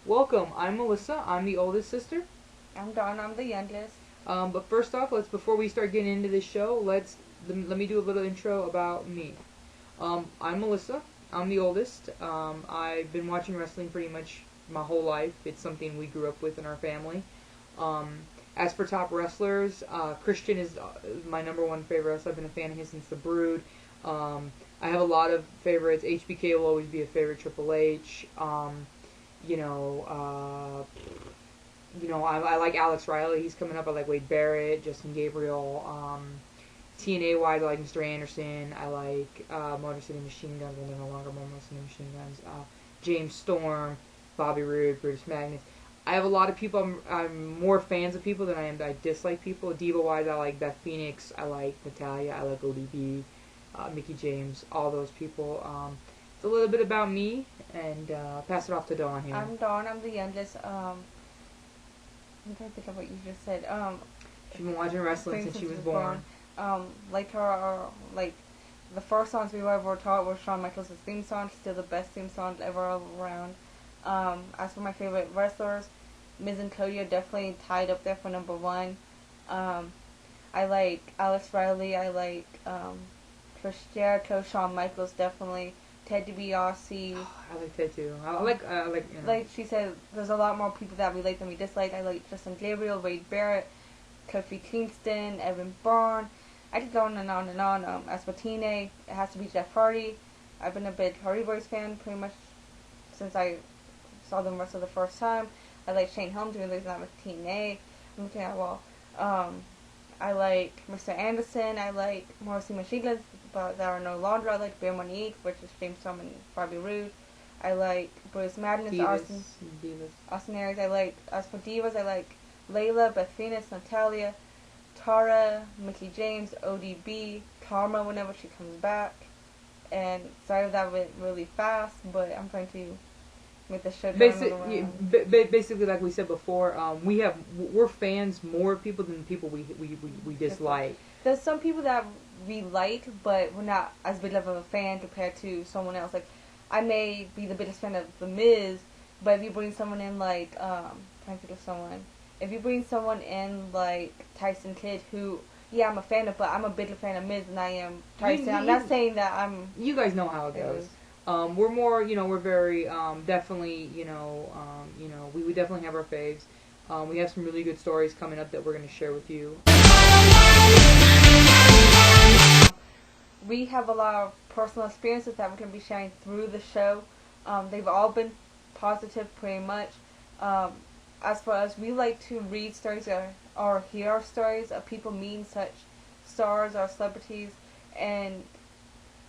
Welcome. I'm Melissa. I'm the oldest sister. I'm Dawn. I'm the youngest. But first off, before we start getting into this show, let me do a little intro about me. I'm Melissa. I'm the oldest. I've been watching wrestling pretty much my whole life. It's something we grew up with in our family. As for top wrestlers, Christian is my number one favorite wrestler. I've been a fan of his since The Brood. I have a lot of favorites. HBK will always be a favorite. Triple H. You know, I like Alex Riley. He's coming up. I like Wade Barrett, Justin Gabriel. TNA wise, I like Mr. Anderson. I like Motor City Machine Guns. Well, they're no longer Motor City Machine Guns. James Storm, Bobby Roode, Brutus Magnus. I have a lot of people. I'm more fans of people than I dislike people. Diva wise, I like Beth Phoenix. I like Natalia. I like ODB, Mickey James. All those people. It's a little bit about me, and pass it off to Dawn here. I'm Dawn. I'm the youngest. I'm trying to think of what you just said. She's been watching wrestling since she was born. Like the first songs we ever taught were Shawn Michaels' theme song. Still the best theme songs ever around. As for my favorite wrestlers, Miz and Cody are definitely tied up there for number one. I like Alex Riley. I like Chris Jericho. Shawn Michaels definitely. Ted DiBiase. I like Ted too. I like. You know. Like she said, there's a lot more people that we like than we dislike. I like Justin Gabriel, Wade Barrett, Kofi Kingston, Evan Bourne. I could go on and on and on. As for TNA, it has to be Jeff Hardy. I've been a big Hardy Boys fan pretty much since I saw them wrestle the first time. I like Shane Helms, even though he's not with TNA. I'm looking at I like Mr. Anderson. I like Morrissey Machine Guns, but that are no longer. I like Bear Monique, which is James Storm and Bobby Roode. I like Bruce Madness, Austin Aries. I like, as for Divas, I like Layla, Beth Phoenix, Natalia, Tara, Mickey James, ODB, Karma whenever she comes back. And sorry if that went really fast, but I'm trying to make the show basically, like we said before, we're fans more of people than people we dislike. There's some people that we like, but we're not as big of a fan compared to someone else. Like, I may be the biggest fan of The Miz, but if you bring someone in like, trying to think of someone. If you bring someone in like Tyson Kidd, who, yeah, I'm a fan of, but I'm a bigger fan of Miz than I am Tyson. I'm not saying that I'm... You guys know how it goes. We're more, we're very, definitely, we definitely have our faves. We have some really good stories coming up that we're going to share with you. We have a lot of personal experiences that we're going to be sharing through the show. They've all been positive pretty much. As for us, we like to read stories or hear stories of people meeting such stars or celebrities, and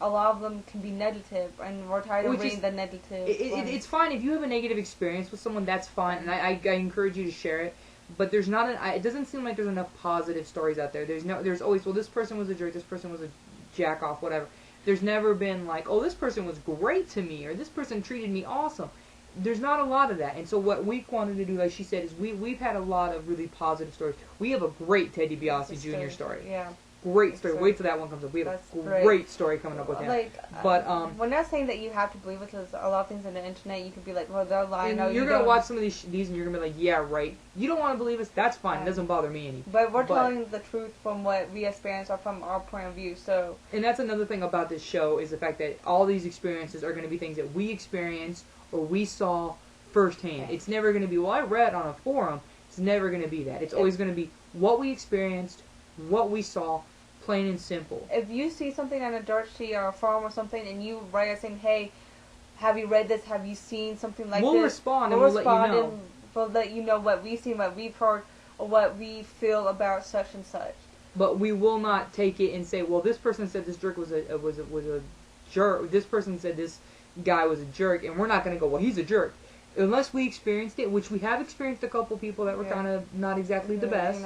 a lot of them can be negative, and we're tired of reading the negative. It's fine if you have a negative experience with someone. That's fine, and I encourage you to share it. But there's not it doesn't seem like there's enough positive stories out there. There's always, well, this person was a jerk, this person was a jack off, whatever. There's never been like, oh, this person was great to me, or this person treated me awesome. There's not a lot of that, and so what we wanted to do, like she said, is we've had a lot of really positive stories. We have a great Ted DiBiase Jr. story. Yeah. Great story. Wait till that one comes up. We have a great story coming up with him. But we're not saying that you have to believe it, because a lot of things on the internet you could be like, well, they're lying. No, you're gonna watch some of these and you're gonna be like, yeah, right. You don't want to believe us? That's fine. It doesn't bother me any. But we're telling the truth from what we experience or from our point of view. So. And that's another thing about this show, is the fact that all these experiences are going to be things that we experienced or we saw firsthand. It's never going to be, well, I read on a forum. It's never going to be that. It's always going to be what we experienced, what we saw. Plain and simple. If you see something on a dirt sheet or a forum or something, and you write us saying, "Hey, have you read this? Have you seen something like this?" We'll respond and we'll let you know. And we'll let you know what we've seen, what we've heard, or what we feel about such and such. But we will not take it and say, "Well, this person said this jerk was a jerk. This person said this guy was a jerk," and we're not going to go, "Well, he's a jerk," unless we experienced it, which we have experienced a couple people that were kind of not exactly the best.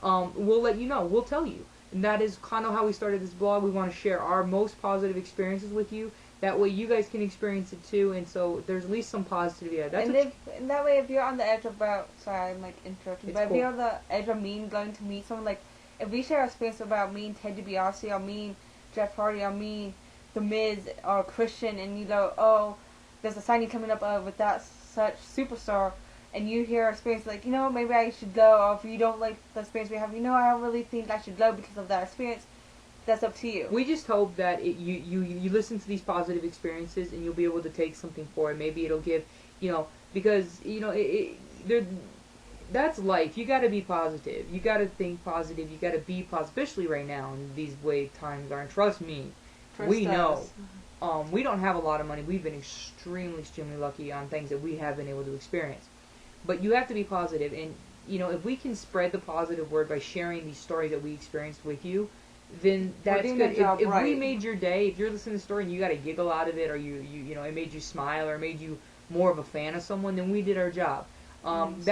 We'll let you know. We'll tell you. And that is kind of how we started this blog. We want to share our most positive experiences with you. That way you guys can experience it too. And so there's at least some positivity. And that way, if you're on the edge about, sorry, I'm like interrupting, but if you're on the edge of going to meet someone, like, if we share our experience about meeting Ted DiBiase or meeting Jeff Hardy or meeting The Miz or Christian, and you go, oh, there's a signing coming up with that such superstar, and you hear our experience like, maybe I should go, or if you don't like the experience we have, I don't really think I should go because of that experience. That's up to you. We just hope that you listen to these positive experiences and you'll be able to take something for it. Maybe it'll give, because, that's life. You got to be positive. You got to think positive. You got to be positive, especially right now in these way times are. And trust me, we know. We don't have a lot of money. We've been extremely lucky on things that we have been able to experience. But you have to be positive. And, if we can spread the positive word by sharing these stories that we experienced with you, then that's good. If we made your day, if you're listening to the story and you got a giggle out of it, or it made you smile, or made you more of a fan of someone, then we did our job. And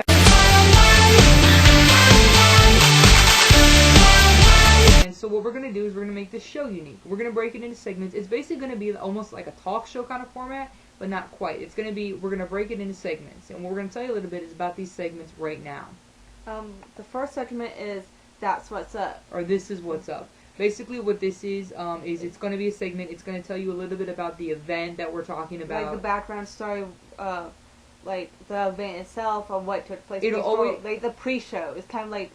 so what we're going to do is we're going to make this show unique. We're going to break it into segments. It's basically going to be almost like a talk show kind of format, but not quite. It's going to be, we're going to break it into segments. And what we're going to tell you a little bit is about these segments right now. The first segment is That's What's Up. Or This Is What's Up. Basically what this is it's going to be a segment. It's going to tell you a little bit about the event that we're talking about. Like the background story, like the event itself, or what took place. It'll always, like the pre-show. It's kind of like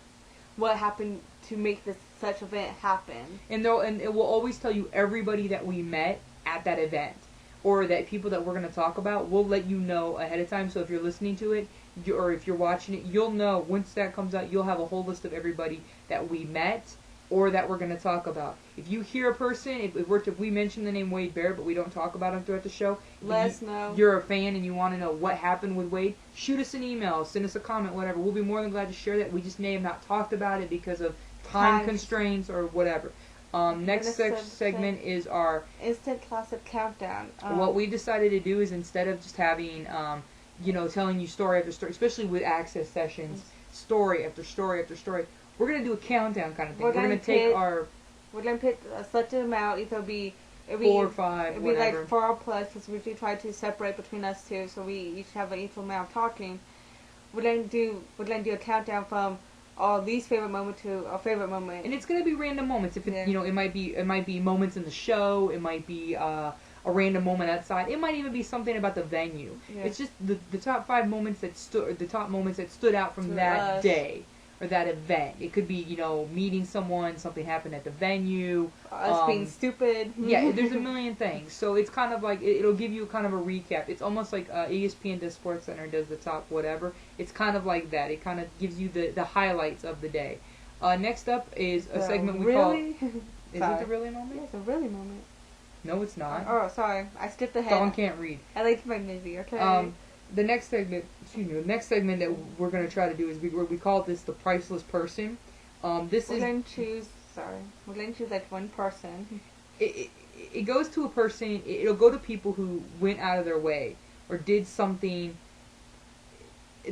what happened to make this such event happen. And it will always tell you everybody that we met at that event, or that people that we're going to talk about. We'll let you know ahead of time. So if you're listening to it, or if you're watching it, you'll know once that comes out. You'll have a whole list of everybody that we met, or that we're going to talk about. If you hear a person, if we mention the name Wade Barrett, but we don't talk about him throughout the show, let us know. You're a fan and you want to know what happened with Wade, shoot us an email, send us a comment, whatever. We'll be more than glad to share that. We just may have not talked about it because of time constraints or whatever. Next segment is our Instant Classic Countdown. What we decided to do is, instead of just having, telling you story after story, especially with access sessions, story after story after story, we're going to do a countdown kind of thing. We're going to take our... We're going to pick a such an amount. It'll be 4 or 5, it'll whatever. Be like 4 or plus, because we usually try to separate between us two, so we each have an equal amount of talking. We're going to do a countdown from our least favorite moment to our favorite moment. And it's going to be random moments. If it, it might be moments in the show. It might be a random moment outside. It might even be something about the venue. Yeah. It's just the top 5 moments that stood out from that day. Or that event. It could be, meeting someone, something happened at the venue. Us being stupid. Yeah, there's a million things. So it's kind of like, it'll give you kind of a recap. It's almost like ESPN does Sports Center, does the top whatever. It's kind of like that. It kind of gives you the highlights of the day. Next up is a segment we call... Is it the really moment? Yeah, it's a really moment. No, it's not. Oh, sorry. I skipped ahead. Dawn can't read. I like my busy, okay? The next segment that we're going to try to do is we call this the priceless person. We're going to choose like one person. It goes to a person. It'll go to people who went out of their way or did something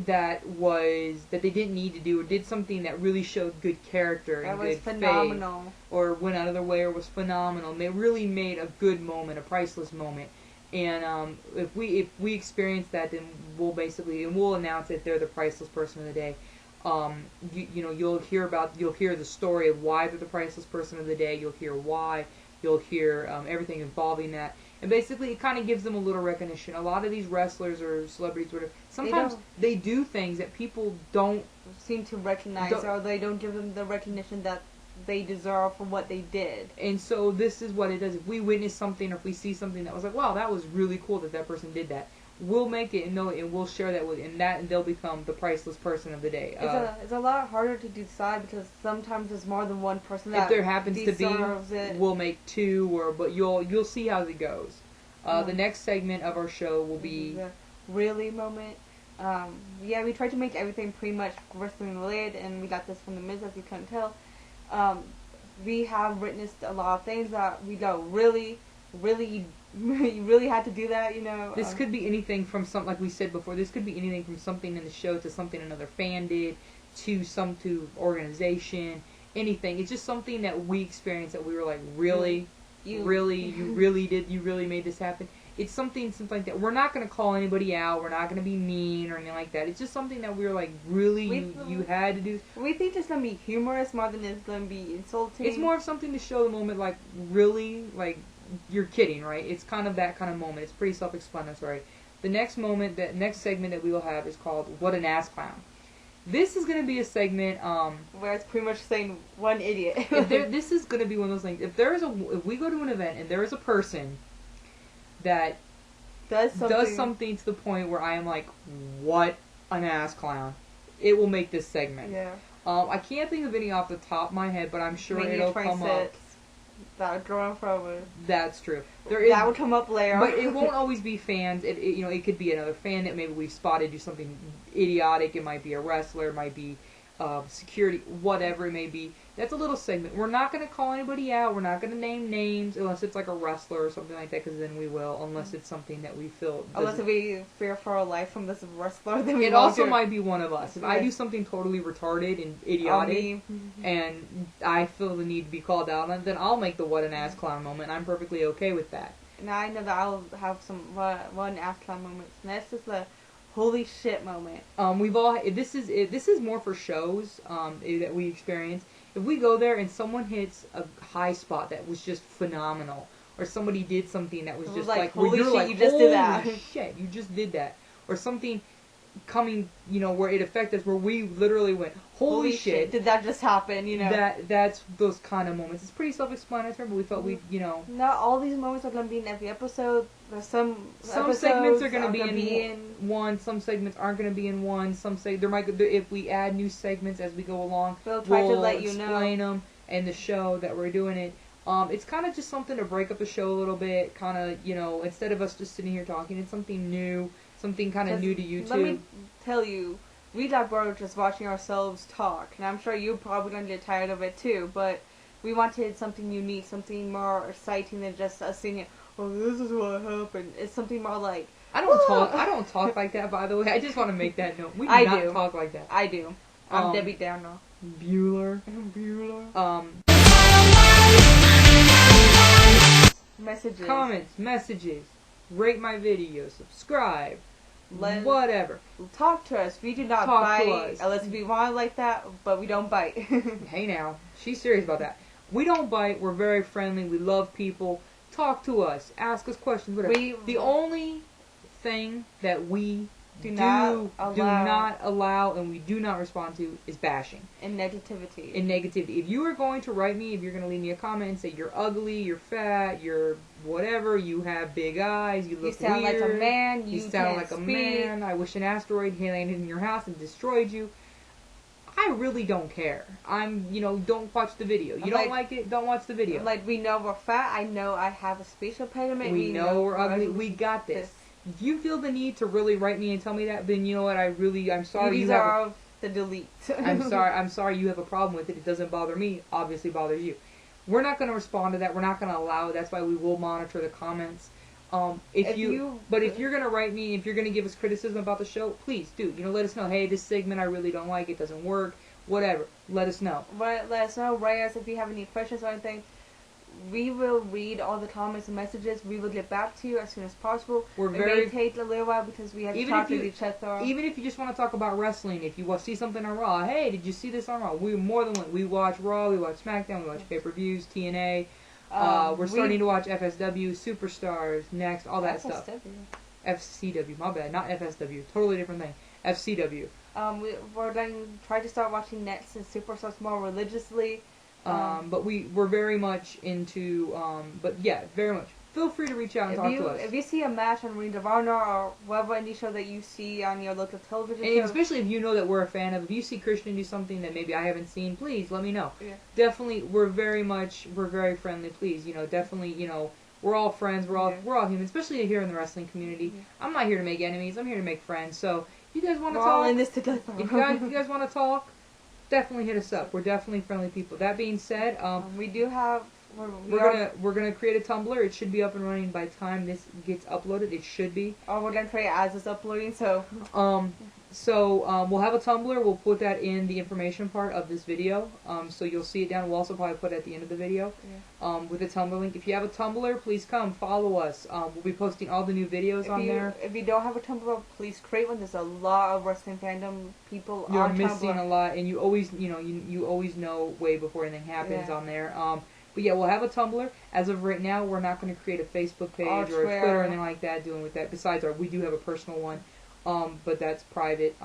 that they didn't need to do, or did something that really showed good character and good phenomenal faith, or went out of their way, or was phenomenal. And they really made a good moment, a priceless moment. And if we experience that, then we'll announce that they're the priceless person of the day. You'll hear the story of why they're the priceless person of the day. You'll hear why. You'll hear everything involving that. And basically, it kind of gives them a little recognition. A lot of these wrestlers or celebrities, whatever, sometimes they do things that people don't seem to recognize, or they don't give them the recognition that they deserve for what they did. And so this is what it does. If we witness something, or if we see something that was like, wow, that was really cool that person did that, we'll make it and know it, and we'll share that with and they'll become the priceless person of the day. It's a lot harder to decide, because sometimes there's more than one person that if there happens to be, it. We'll make 2, but you'll see how it goes. The next segment of our show will be the really moment. We tried to make everything pretty much wrestling related, and we got this from the Miz, as you couldn't tell. We have witnessed a lot of things that we go, really you really had to do that, This could be anything from something, like we said before, this could be anything from something in the show to something another fan did, to organization, anything. It's just something that we experienced that we were like, really? You really made this happen? It's something like that. We're not going to call anybody out. We're not going to be mean or anything like that. It's just something that we were like, really, you had to do. We think it's going to be humorous more than it's going to be insulting. It's more of something to show the moment, like, really, like, you're kidding, right? It's kind of that kind of moment. It's pretty self-explanatory. the next segment that we will have is called What an Ass Clown. This is going to be a segment where it's pretty much saying one idiot. This is going to be one of those things. If we go to an event and there is a person that does something to the point where I am like, what an ass clown, it will make this segment. Yeah. I can't think of any off the top of my head, but I'm sure it'll come up. That would draw forward. That's true. That would come up later. But it won't always be fans. It could be another fan that maybe we've spotted do something idiotic. It might be a wrestler. It might be security, whatever it may be. That's a little segment. We're not going to call anybody out. We're not going to name names unless it's like a wrestler or something like that, because then we will, unless it's something that we feel... Unless we fear for our life from this wrestler. Then it also might be one of us. If I do something totally retarded and idiotic, and I feel the need to be called out on it, then I'll make the what an ass clown moment, and I'm perfectly okay with that. Now I know that I'll have some one ass clown moments. And that's just the holy shit moment. This is more for shows that we experience. If we go there and someone hits a high spot that was just phenomenal, or somebody did something that was just like holy shit, like, you just did that. Shit, you just did that, or something coming, where it affected us, where we literally went, holy shit, did that just happen? That's those kind of moments. It's pretty self-explanatory, but we felt Not all these moments are going to be in every episode. There's some segments are going to be in one. Some segments aren't going to be in one. If we add new segments as we go along, we'll try to let you know. Explain them and the show that we're doing it. It's kind of just something to break up the show a little bit. Kind of, instead of us just sitting here talking, it's something new, something kind of new to YouTube. Let me tell you, we like we're just watching ourselves talk, and I'm sure you're probably going to get tired of it too. But we wanted something unique, something more exciting than just us seeing it. Oh, this is what happened. It's something more like... I don't talk like that, by the way. I just want to make that note. We do not talk like that. I do. I'm Debbie Downer. Bueller. Messages. Comments, messages. Rate my video. Subscribe. Whatever. Talk to us. We do not bite unless we want like that, but we don't bite. Hey now. She's serious about that. We don't bite. We're very friendly. We love people. Talk to us. Ask us questions. Whatever. The only thing that we do not allow and we do not respond to is bashing. And negativity. If you are going to write me, if you're going to leave me a comment and say you're ugly, you're fat, you're whatever, you have big eyes, you look weird. You sound like a man. You sound like a man. I wish an asteroid had landed in your house and destroyed you. I really don't care. Don't watch the video. You don't like it, don't watch the video. We know we're fat. I know I have a speech impediment. We know we're ugly. We got this. If you feel the need to really write me and tell me that, then you know what? I'm sorry. You deserve the delete. I'm sorry you have a problem with it. It doesn't bother me. Obviously bothers you. We're not going to respond to that. We're not going to allow it. That's why we will monitor the comments. If you're going to write me, if you're going to give us criticism about the show, please do. Let us know. Hey, this segment I really don't like. It doesn't work. Whatever. Let us know. Let us know. Write us if you have any questions or anything. We will read all the comments and messages. We will get back to you as soon as possible. It may take a little while because we have to talk to each other. Even if you just want to talk about wrestling, if you see something on Raw, hey, did you see this on Raw? We're more than one. We watch Raw, we watch SmackDown, we watch pay-per-views, TNA. We're starting to watch FSW, Superstars, Next, all that stuff. FCW, my bad, not FSW. Totally different thing. FCW. We're going to try to start watching Next and Superstars more religiously. But we're very much into, very much. Feel free to reach out and talk to us. If you see a match on Ring of Honor or whatever indie show that you see on your local television show, especially if you know that we're a fan of, if you see Christian do something that maybe I haven't seen, please let me know. Yeah. Definitely, we're very friendly. Please, definitely, we're all friends. We're all human, especially here in the wrestling community. Yeah. I'm not here to make enemies. I'm here to make friends. So, if you guys want to talk, all in this together. if you guys want to talk, definitely hit us up. We're definitely friendly people. That being said, we do have. We're gonna create a Tumblr. It should be up and running by the time this gets uploaded. It should be. Oh, we're gonna create as it's uploading. So. We'll have a Tumblr. We'll put that in the information part of this video. So you'll see it down. We'll also probably put it at the end of the video. Yeah. With the Tumblr link. If you have a Tumblr, please come follow us. We'll be posting all the new videos on there. If you don't have a Tumblr, please create one. There's a lot of wrestling fandom people You're on missing Tumblr. a lot, and you always, you always know way before anything happens on there. But yeah, we'll have a Tumblr. As of right now, we're not going to create a Facebook page or a Twitter or anything like that doing with that. Besides, we do have a personal one, but that's private.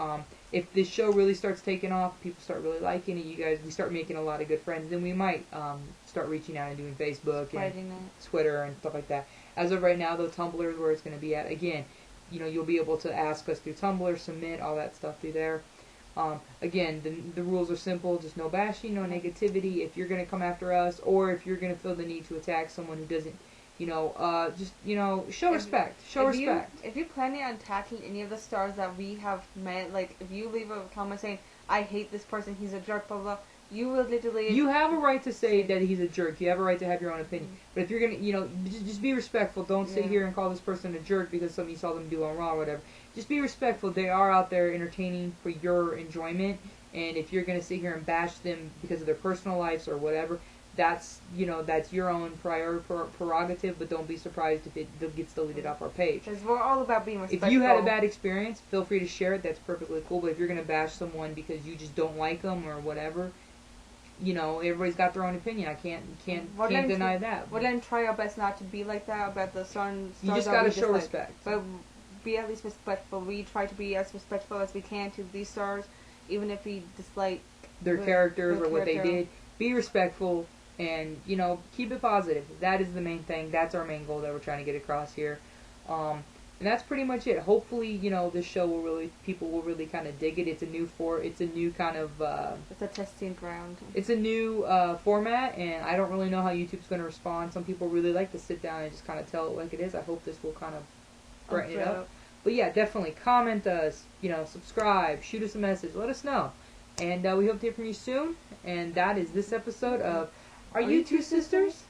If this show really starts taking off, people start really liking it, we start making a lot of good friends, then we might start reaching out and doing Facebook and Twitter and stuff like that. As of right now, though, Tumblr is where it's going to be at. Again, you'll be able to ask us through Tumblr, submit all that stuff through there. Again, the rules are simple. Just no bashing, no negativity. If you're going to come after us, or if you're going to feel the need to attack someone who doesn't, show respect. Show respect. If you're planning on attacking any of the stars that we have met, like, if you leave a comment saying, I hate this person, he's a jerk, blah, blah, you will literally... You have a right to say that he's a jerk. You have a right to have your own opinion. But if you're going to, just be respectful. Don't sit here and call this person a jerk because something you saw them do on Raw or whatever. Just be respectful. They are out there entertaining for your enjoyment. And if you're going to sit here and bash them because of their personal lives or whatever, that's your own prerogative. But don't be surprised if it gets deleted off our page. Because we're all about being respectful. If you had a bad experience, feel free to share it. That's perfectly cool. But if you're going to bash someone because you just don't like them or whatever... everybody's got their own opinion. I can't deny that. We're gonna try our best not to be like that about the stars. You just gotta show respect. But be at least respectful. We try to be as respectful as we can to these stars, even if we dislike their characters or what they did. Be respectful and keep it positive. That is the main thing. That's our main goal that we're trying to get across here. And that's pretty much it. Hopefully, this show people will really kind of dig it. It's a new kind of... it's a testing ground. It's a new format, and I don't really know how YouTube's going to respond. Some people really like to sit down and just kind of tell it like it is. I hope this will kind of brighten it up. But yeah, definitely comment us, subscribe, shoot us a message, let us know. And we hope to hear from you soon. And that is this episode of Are You Two Sisters?